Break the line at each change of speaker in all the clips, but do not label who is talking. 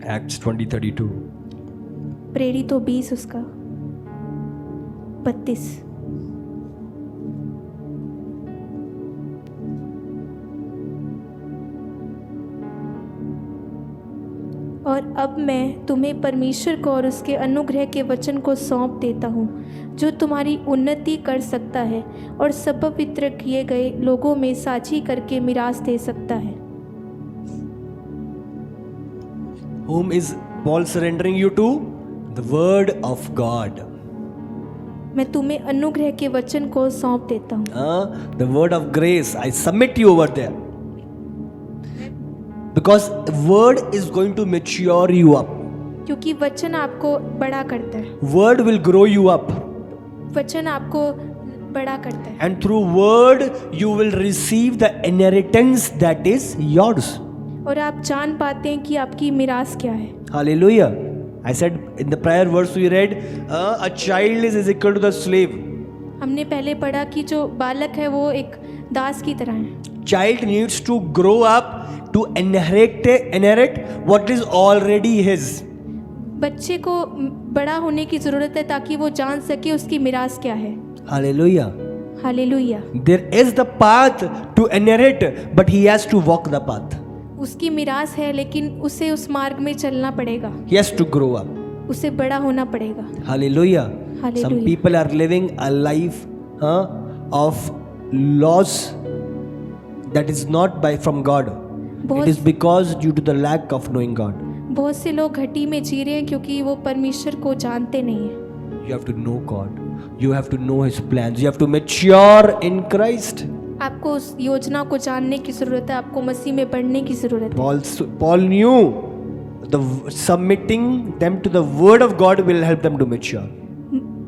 Acts 20:32.
प्रेरितों 20 उसका 32। और अब मैं तुम्हें परमेश्वर को और उसके अनुग्रह के वचन को सौंप देता हूँ, जो तुम्हारी उन्नति कर सकता है और सब पवित्र किए गए लोगों में साझी करके मिरास दे सकता है।
Whom is Paul surrendering you to? The word of God.
मैं तुम्हें अनुग्रह के वचन को सौंप देता हूँ।
The word of grace. I submit you over there. Because word is going to mature you up.
क्योंकि वचन आपको बड़ा करता है,
Word will grow you up.
वचन आपको बड़ा करता है।
And through word you will receive the inheritance that is yours.
और आप जान पाते हैं कि आपकी मिरास क्या है।
Hallelujah. I said in the prior verse we read, a child is equal to the slave.
हमने पहले पढ़ा कि जो बालक है वो एक दास की तरह है।
Child needs to grow up to inherit what is already his.
बच्चे को बड़ा होने की ज़रूरत है ताकि वो जान सके उसकी मिरास क्या है।
Hallelujah.
Hallelujah.
There is the path to inherit, but he has to walk the path.
उसकी मिरास है लेकिन उसे उस मार्ग में चलना पड़ेगा,
He has to grow up.
उसे बड़ा होना पड़ेगा।
Hallelujah.
Hallelujah.
Some people are living a life of loss that is not from God. It is because due to the lack of knowing God.
बहुत से लोग घटी में जी रहे हैं क्योंकि वो परमेश्वर को जानते नहीं हैं।
You have to know God. You have to know His plans. You have to mature in Christ.
आपको उस योजना को जानने की ज़रूरत है, आपको मसीह में बढ़ने की ज़रूरत है।
Paul knew the submitting them to the word of God will help them to mature.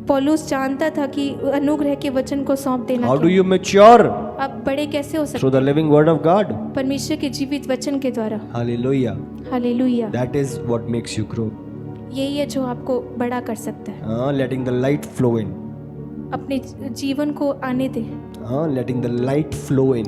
पौलुस जानता था कि अनुग्रह के वचन को सौंप देना
How
क्या
do
है।
you mature?
आप बड़े कैसे हो सकते
Through the living word of God.
हैं? परमेश्वर के जीवित वचन के द्वारा।
Hallelujah.
Hallelujah.
That is what makes you grow.
यही है जो आपको बड़ा कर सकता है।
Letting the light flow in.
अपने जीवन को आने दे,
Letting the light flow in.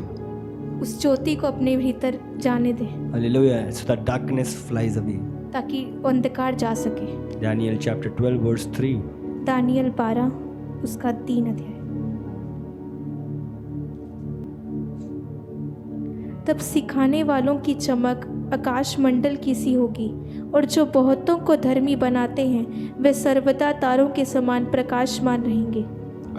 उस ज्योति को अपने भीतर जाने दे
Hallelujah. So that darkness flies away. ताकि
अंधकार जा सके।
Daniel chapter 12 verse 3.
दानियल 12 उसका 3 अध्याय। तब सिखाने वालों की चमक आकाश मंडल की सी होगी, और जो बहुतों को धर्मी बनाते हैं वे सर्वदा तारों के समान प्रकाशमान रहेंगे।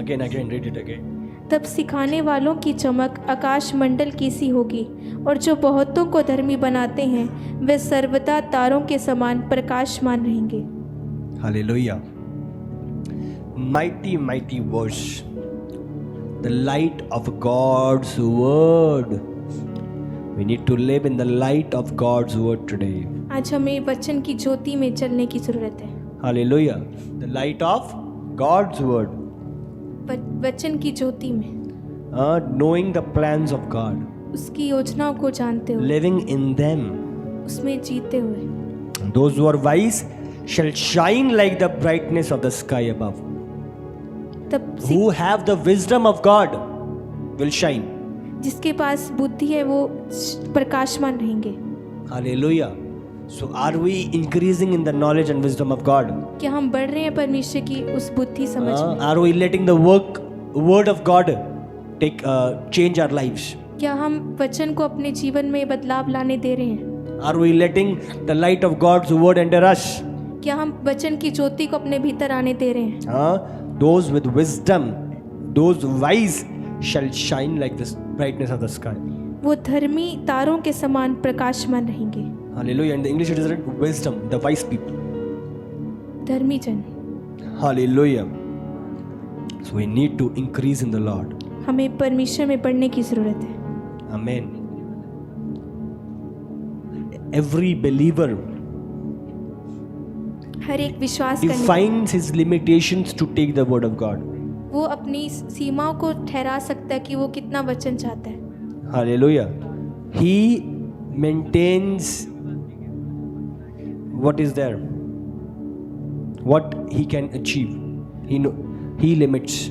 Again, read it again.
तब सिखाने वालों की चमक आकाश मंडल की सी होगी, और जो बहुतों को धर्मी बनाते हैं वे सर्वदा तारों के समान प्रकाशमान रहेंगे।
Hallelujah. Mighty, mighty verse. The light of God's word. We need to live in the light of God's word today.
आज हमें वचन की ज्योति में चलने की जरूरत है।
Hallelujah. The light of God's word.
वचन की ज्योति में,
Knowing the plans of God.
उसकी योजनाओं को जानते हुए,
Living in them.
उसमें जीते हुए।
Those who are wise shall shine like the brightness of the sky above.
तब
Who have the wisdom of God will shine.
जिसके पास बुद्धि है वो प्रकाशमान रहेंगे।
Hallelujah. So are we increasing in the knowledge and wisdom of God?
क्या हम बढ़ रहे हैं परमेश्वर की उस बुद्धि समझ में?
Are we letting the word of God change our lives?
क्या हम वचन को अपने जीवन में बदलाव लाने दे रहे हैं?
Are we letting the light of God's word enter us?
क्या हम वचन की ज्योति को अपने भीतर आने दे रहे हैं?
Those with wisdom, those wise shall shine like the brightness of the sky.
वो धर्मी तारों के समान प्रकाशमान रहेंगे।
Hallelujah. In the English it is written wisdom, the wise people.
धर्मी जन।
Hallelujah. So we need to increase in the Lord.
हमें परमेश्वर में बढ़ने की जरूरत है।
Amen. Every believer
हर एक विश्वास करने
defines his limitations to take the word of God.
वो अपनी सीमाओं को ठहरा सकता है कि वो कितना वचन चाहता है।
Hallelujah. He maintains what is there, what he can achieve. He limits.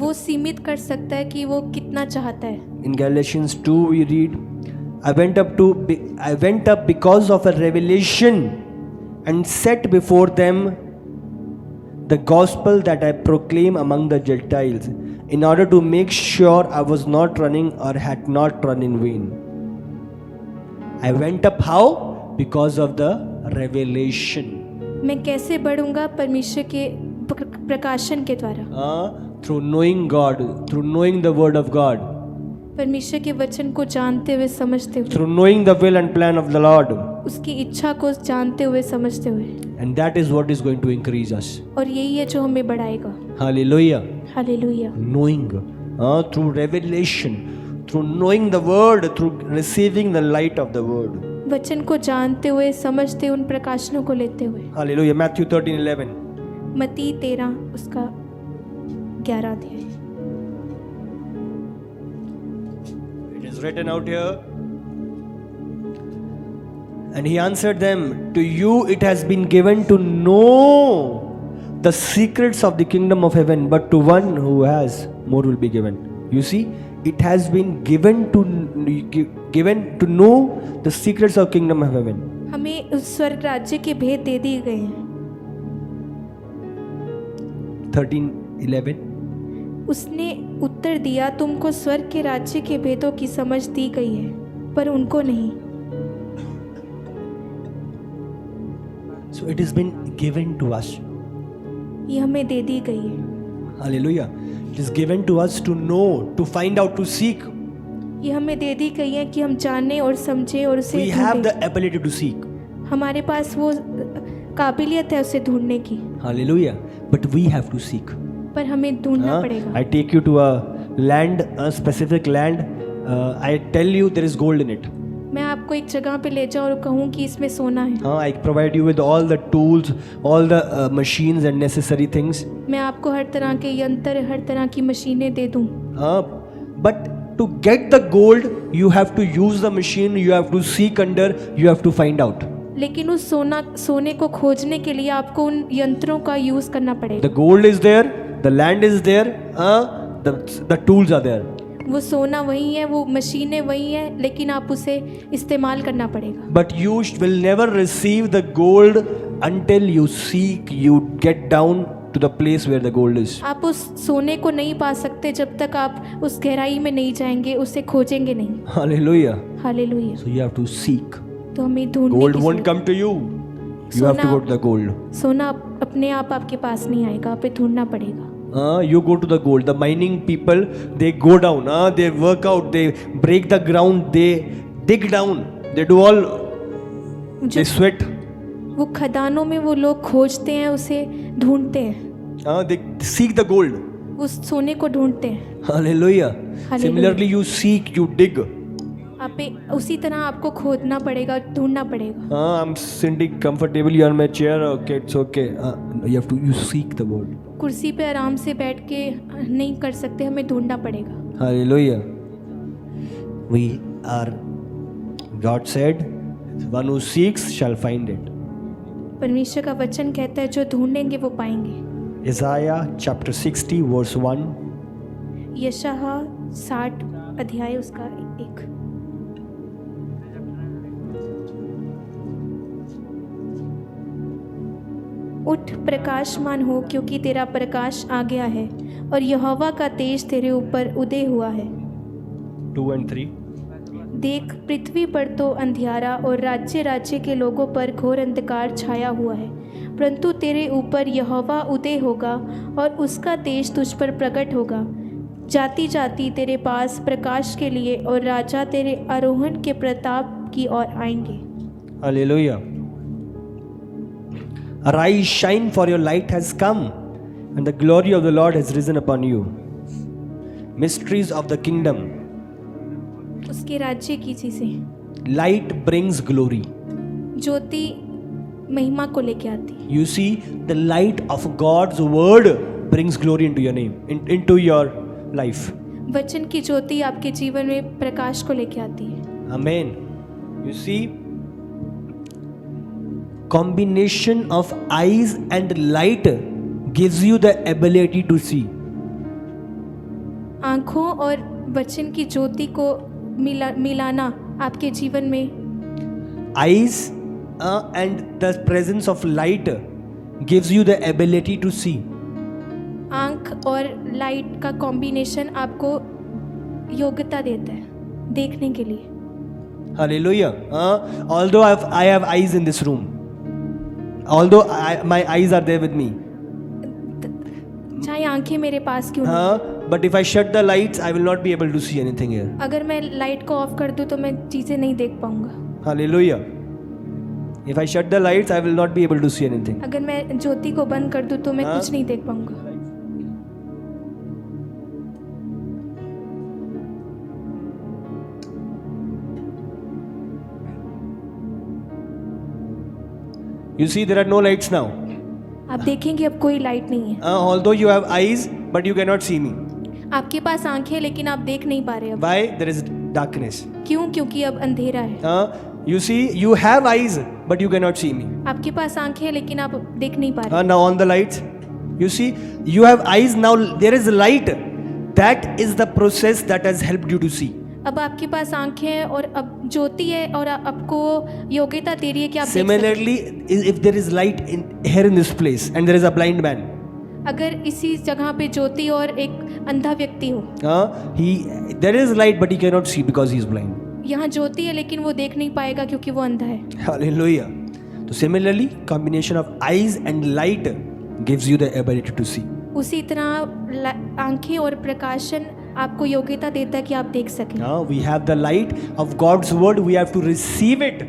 वो सीमित कर सकता है कि वो कितना चाहता है।
In Galatians 2 we read, I went up because of a revelation and set before them the gospel that I proclaim among the Gentiles, in order to make sure I was not running or had not run in vain. I went up how? Because of the revelation.
मैं कैसे बढ़ूंगा? परमेश्वर के प्रकाशन के द्वारा,
Through knowing God, through knowing the word of God,
परमेश्वर के वचन को जानते हुए समझते हुए,
through knowing the will and plan of the Lord.
उसकी इच्छा को जानते हुए समझते हुए,
And that is what is going to increase us.
और यही है जो हमें बढ़ाएगा.
Hallelujah.
Hallelujah.
Knowing, through revelation, through knowing the word, through receiving the light of the word.
वचन को जानते हुए, समझते हुए, उन प्रकाशनों को लेते हुए.
Hallelujah. Matthew 13:11.
मत्ती 13 उसका 11 अध्याय.
It is written out here. And he answered them, to you it has been given to know the secrets of the kingdom of heaven, but to one who has, more will be given. You see, it has been given to know the secrets of kingdom of heaven.
हमें उस स्वर्ग राज्य के भेद दे दिए गए हैं.
13:11.
उसने उत्तर दिया, तुमको स्वर्ग के राज्य के भेदों की समझ दी गई है, पर उनको नहीं.
So it has been given to us.
ये हमें दे दी गई है.
Hallelujah. It is given to us to know, to find out, to seek.
ये हमें दे दी गई है कि हम जाने और समझे और उसे
We have
ढूंढें.
the ability to seek.
हमारे पास वो काबिलियत है उसे ढूंढने की,
Hallelujah. But we have to seek.
पर हमें ढूंढना पड़ेगा.
I take you to a land, a specific land. I tell you there is gold in it.
मैं आपको एक जगह पे ले जाऊँ और कहूँ कि इसमें सोना है.
I provide you with all the tools, all the machines and necessary things.
मैं आपको हर तरह के यंत्र, हर तरह की मशीनें दे दूँ.
But to get the gold, you have to use the machine, you have to seek under, you have to find out.
लेकिन उस सोने को खोजने के लिए आपको उन यंत्रों का यूज करना पड़ेगा.
The gold is there, the land is there, the tools are there.
वो सोना वही है, वो मशीनें वही है, लेकिन आप उसे इस्तेमाल करना पड़ेगा.
But you will never receive the gold until you seek, you get down to the place where the gold is.
आप उस सोने को नहीं पा सकते जब तक आप उस गहराई में नहीं जाएंगे, उसे खोजेंगे नहीं.
Hallelujah.
Hallelujah.
So you have to seek.
तो हमें ढूंढने
Gold
की
won't come to you. You have to go to the gold.
सोना अपने आप आपके पास नहीं आएगा, आपे ढूंढना पड़ेगा.
You go to the gold. The mining people, they go down. They work out. They break the ground. They dig down. They do all. They sweat.
वो खदानों में वो लोग खोजते हैं, उसे ढूंढते हैं.
They seek the gold.
उस सोने को ढूंढते हैं.
Hallelujah.
Hallelujah.
Similarly, you seek, you dig.
आपे उसी तरह आपको खोदना पड़ेगा, ढूंढना पड़ेगा.
I'm sitting comfortably on my chair. Okay, it's okay. You seek the word.
कुर्सी पे आराम से बैठ के नहीं कर सकते, हमें ढूंढना पड़ेगा.
Hallelujah. We are. God said, "One who seeks shall find it."
परमेश्वर का वचन कहता है, जो ढूंढेंगे वो पाएंगे.
Isaiah chapter 60 verse 1.
यशायाह 60 अध्याय उसका 1. उठ प्रकाशमान हो, क्योंकि तेरा प्रकाश आ गया है और यहोवा का तेज तेरे ऊपर उदय हुआ है.
2 and 3.
देख, पृथ्वी पर तो अंधियारा और राज्य राज्य के लोगों पर घोर अंधकार छाया हुआ है, परंतु तेरे ऊपर यहोवा उदय होगा और उसका तेज तुझ पर प्रकट होगा. जाति जाति तेरे पास प्रकाश के लिए और राजा तेरे आरोहण के प्रताप की ओर आएंगे.
Hallelujah. Arise, shine, for your light has come, and the glory of the Lord has risen upon you. Mysteries of the kingdom.
उसके राज्य की चीजें.
Light brings glory.
ज्योति महिमा को लेके आती है.
You see, the light of God's word brings glory into your name, into your life.
वचन की ज्योति आपके जीवन में प्रकाश को लेके आती है.
Amen. You see, combination of eyes and light gives you the ability to see.
आँखों और वचन की ज्योति को मिलाना आपके जीवन में.
Eyes and the presence of light gives you the ability to see.
आँख और लाइट का कॉम्बिनेशन आपको योग्यता देता है देखने के लिए।
Hallelujah. Although I have eyes in this room, although my eyes are there with me,
चाहे आंखें मेरे पास क्यों नहीं,
but if I shut the lights, I will not be able to see anything here.
अगर मैं लाइट को of कर दूं तो मैं चीज़ें नहीं देख पाऊंगा।
Hallelujah. If I shut the lights, I will not be able to see anything.
अगर मैं ज्योति को बंद कर दूं तो मैं कुछ नहीं देख पाऊंगा।
You see, there are no lights now.
आप देखेंगे अब कोई लाइट नहीं है।
Although you have eyes, but you cannot see me.
आपके पास आंखें हैं लेकिन आप देख नहीं पा रहे अब।
Why? There is darkness.
क्यों? क्योंकि अब अंधेरा है।
You see, you have eyes, but you cannot see me.
आपके पास आंखें हैं लेकिन आप देख नहीं पा रहे।
Now on the lights, you see, you have eyes now. There is light. That is the process that has helped you to see.
अब आपके पास आंखें हैं और अब ज्योति है और आपको योग्यता दे रही है कि आप देख
Similarly, if there is light here in this place and there is a blind man,
सकें। अगर इसी जगह पे ज्योति और एक अंधा व्यक्ति हो,
there is light but he cannot see because he is blind.
यहाँ ज्योति है लेकिन वो देख नहीं पाएगा क्योंकि वो अंधा है।
Hallelujah. So similarly, combination of eyes and light gives you the ability to see.
उसी तरह आंखें और प्रकाशन आपको योग्यता देता है कि आप देख सकें।
Now we have the light of God's word. We have to receive it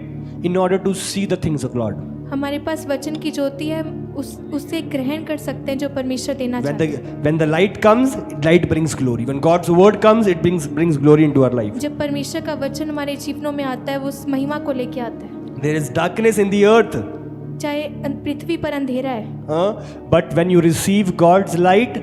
in order to see the things of Lord.
हमारे पास वचन की ज्योति है, उससे ग्रहण कर सकते हैं जो परमेश्वर देना चाहता है।
When the light comes, light brings glory. When God's word comes, it brings glory into our life.
जब परमेश्वर का वचन हमारे जीवनों में आता है वो उस महिमा को लेके आता है।
There is darkness in the earth.
चाहे पृथ्वी पर अंधेरा है,
but when you receive God's light,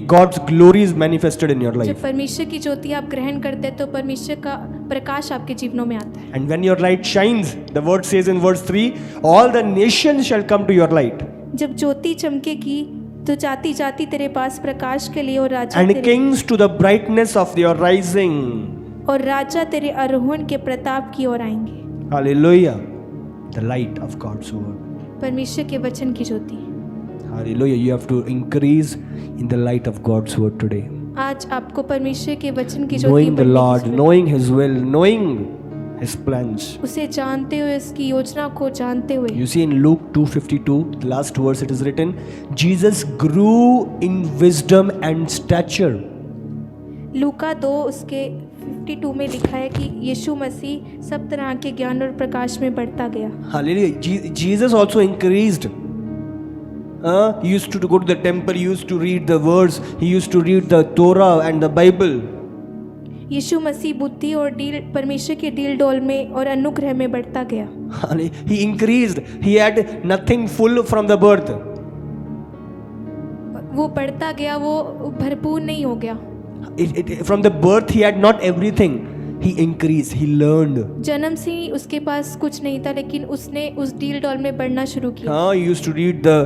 God's glory is manifested in your life.
जब परमेश्वर की ज्योति आप ग्रहण करते हैं तो परमेश्वर का प्रकाश आपके जीवनों में आता है।
And when your light shines, the word says in verse 3, all the nations shall come to your light.
जब ज्योति चमकेगी तो जाति जाति तेरे पास प्रकाश के लिए और राजा
And
तेरे
kings to the brightness of your rising.
और राजा तेरे आरोहण के प्रताप की ओर आएंगे।
Hallelujah. The light of God's word.
परमेश्वर के वचन की ज्योति।
Hallelujah. You have to increase in the light of God's word today.
आज आपको परमेश्वर के वचन की ज्योति
Knowing the
बढ़ने की
Lord,
जरूरत है।
knowing His will, knowing His plans.
उसे जानते हुए, उसकी योजना को जानते हुए।
You see in Luke 2:52, the last verse it is written, Jesus grew in wisdom and stature.
लूका 2 उसके 52 में लिखा है कि यीशु मसीह सब तरह के ज्ञान और प्रकाश में बढ़ता गया।
Hallelujah. Jesus also increased. He used to go to the temple, he used to read the words, he used to read the Torah and the Bible.
यीशु मसीह बुद्धि और परमेश्वर के डील डोल में और अनुग्रह में बढ़ता गया।
He increased. He had nothing full from the birth.
वो बढ़ता गया, वो भरपूर नहीं हो गया।
From the birth he had not everything. He increased. He learned.
जन्म से ही उसके पास कुछ नहीं था लेकिन उसने उस डील डोल में बढ़ना शुरू किया।
He used to read the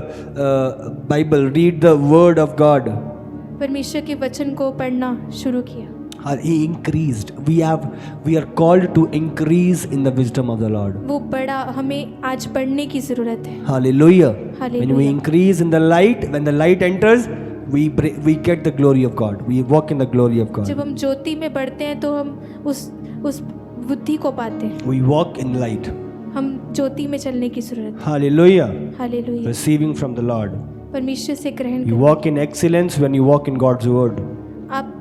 Bible, read the word of God.
परमेश्वर के वचन को पढ़ना शुरू किया।
He increased. We are called to increase in the wisdom of the Lord.
वो बड़ा, हमें आज बढ़ने की जरूरत है।
Hallelujah.
Hallelujah.
When we increase in the light, when the light enters, we get the glory of God. We walk in the glory of God.
जब हम ज्योति में बढ़ते हैं तो हम उस बुद्धि को पाते हैं।
We walk in light.
हम ज्योति में चलने की जरूरत है।
Hallelujah.
Hallelujah.
Receiving from the Lord.
परमेश्वर से ग्रहण
You
करें।
walk in excellence when you walk in God's word.
आप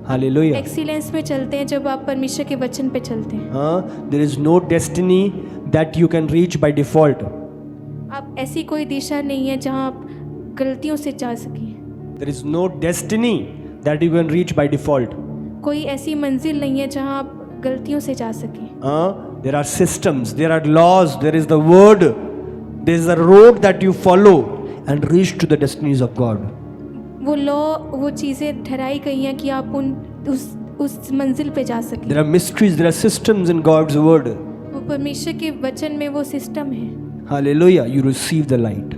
Hallelujah.
एक्सीलेंस में चलते हैं जब आप परमेश्वर के वचन पे चलते हैं।
There is no destiny that you can reach by default.
आप ऐसी कोई दिशा नहीं है जहां आप गलतियों से जा सकें।
There is no destiny that you can reach by default.
कोई ऐसी मंजिल नहीं है जहां आप गलतियों से जा सकें।
There are systems, there are laws, there is the word, there is a road that you follow and reach to the destinies of God.
वो लॉ, वो चीज़ें ठहराई गई हैं कि आप उस मंजिल पे जा सकें।
There are mysteries, there are systems in God's word.
वो परमेश्वर के वचन में वो सिस्टम है।
Hallelujah. You receive the light.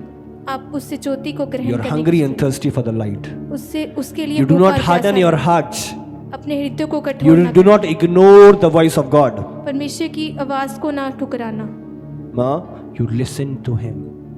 आप उससे ज्योति को ग्रहण
You are
करने
hungry
की
and thirsty for the light.
उससे उसके लिए
You do
भूखा
not
और
harden
प्यासा
your
है।
hearts.
अपने हृदय को
You
कठोर न
do not ignore the voice of God.
करें। परमेश्वर की आवाज़ को ना ठुकराना,
Ma, you listen to him.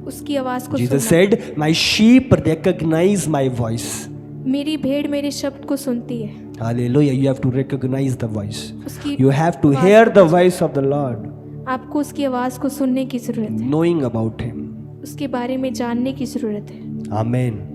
उसकी आवाज़ को
Jesus
सुनना।
said, my sheep recognize my voice.
मेरी भेड़ मेरे शब्द को सुनती है।
Hallelujah. You have to recognize the voice.
उसकी
You have to
आवाज़
hear
को-
the voice of the Lord,
आपको उसकी आवाज़ को सुनने की ज़रूरत है,
knowing about him.
उसके बारे में जानने की ज़रूरत है।
Amen.